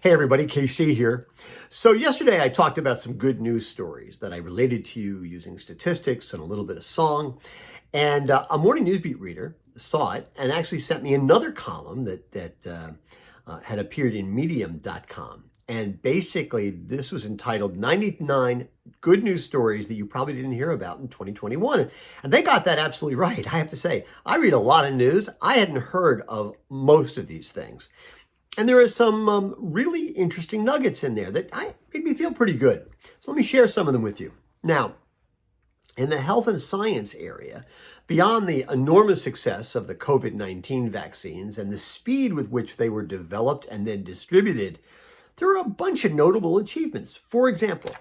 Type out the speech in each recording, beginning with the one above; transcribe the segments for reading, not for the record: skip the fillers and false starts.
Hey everybody, KC here. So yesterday I talked about some good news stories that I related to you using statistics and a little bit of song. And a morning newsbeat reader saw it and actually sent me another column that had appeared in medium.com. And basically this was entitled 99 Good News Stories That You Probably Didn't Hear About in 2021. And they got that absolutely right. I have to say, I read a lot of news. I hadn't heard of most of these things. And there are some really interesting nuggets in there that made me feel pretty good. So let me share some of them with you. Now, in the health and science area, beyond the enormous success of the COVID-19 vaccines and the speed with which they were developed and then distributed, there are a bunch of notable achievements. For example,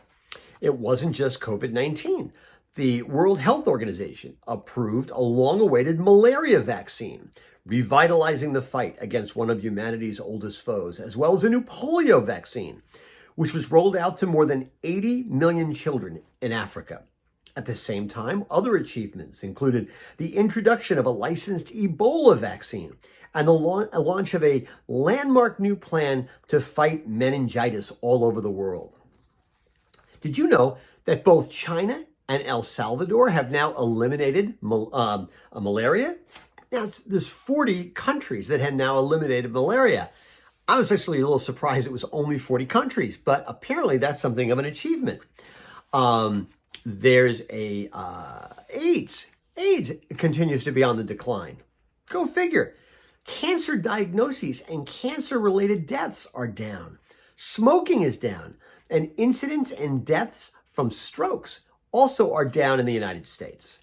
it wasn't just COVID-19. The World Health Organization approved a long-awaited malaria vaccine, revitalizing the fight against one of humanity's oldest foes, as well as a new polio vaccine, which was rolled out to more than 80 million children in Africa. At the same time, other achievements included the introduction of a licensed Ebola vaccine and the launch of a landmark new plan to fight meningitis all over the world. Did you know that both China and El Salvador have now eliminated malaria? Now, there's 40 countries that have now eliminated malaria. I was actually a little surprised it was only 40 countries, but apparently that's something of an achievement. There's AIDS. AIDS continues to be on the decline. Go figure. Cancer diagnoses and cancer-related deaths are down. Smoking is down. And incidents and deaths from strokes also are down in the United States.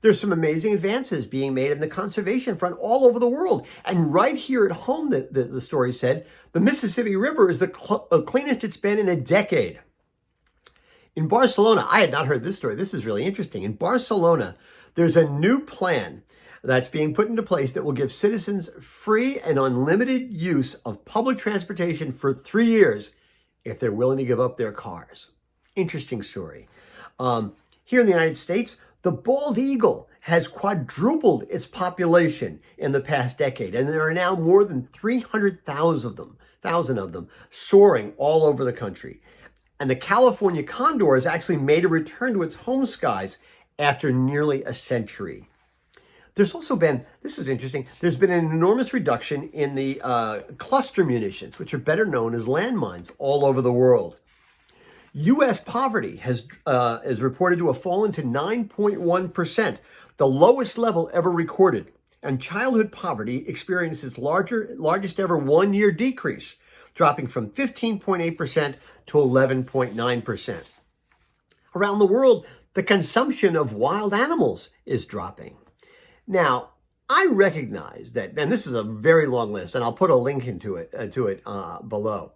There's some amazing advances being made in the conservation front all over the world. And right here at home, the story said, the Mississippi River is the cleanest it's been in a decade. In Barcelona, I had not heard this story. This is really interesting. In Barcelona, there's a new plan that's being put into place that will give citizens free and unlimited use of public transportation for 3 years if they're willing to give up their cars. Interesting story. Here in the United States, the bald eagle has quadrupled its population in the past decade, and there are now more than 300,000 of them soaring all over the country. And the California condor has actually made a return to its home skies after nearly a century. There's also been, this is interesting, there's been an enormous reduction in the cluster munitions, which are better known as landmines, all over the world. U.S. poverty is reported to have fallen to 9.1%, the lowest level ever recorded. And childhood poverty experienced its largest ever one-year decrease, dropping from 15.8% to 11.9%. Around the world, the consumption of wild animals is dropping. Now, I recognize that, and this is a very long list, and I'll put a link to it below.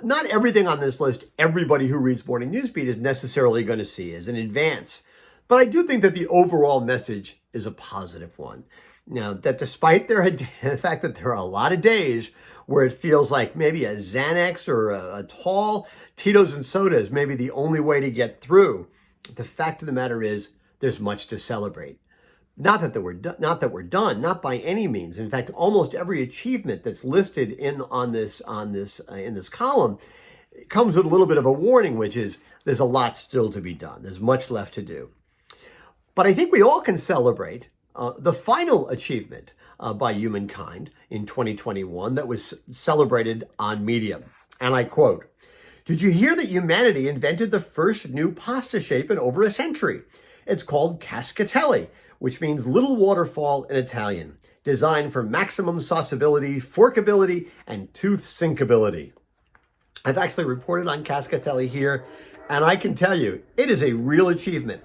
Not everything on this list, everybody who reads Morning Newsbeat is necessarily going to see as an advance. But I do think that the overall message is a positive one. Now, that despite the fact that there are a lot of days where it feels like maybe a Xanax or a tall Tito's and soda is maybe the only way to get through, the fact of the matter is there's much to celebrate. Not that we're done, not by any means. In fact, almost every achievement that's listed in this column comes with a little bit of a warning, which is there's a lot still to be done. There's much left to do. But I think we all can celebrate the final achievement by humankind in 2021 that was celebrated on Medium. And I quote, "Did you hear that humanity invented the first new pasta shape in over a century? It's called cascatelli, which means little waterfall in Italian, designed for maximum sauceability, forkability, and tooth sinkability." I've actually reported on cascatelli here, and I can tell you, it is a real achievement.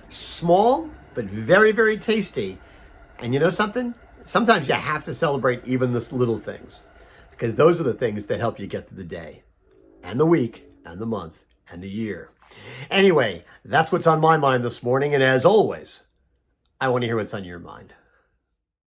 Small, but very, very tasty. And you know something? Sometimes you have to celebrate even the little things, because those are the things that help you get through the day, and the week, and the month, and the year. Anyway, that's what's on my mind this morning, and as always, I want to hear what's on your mind.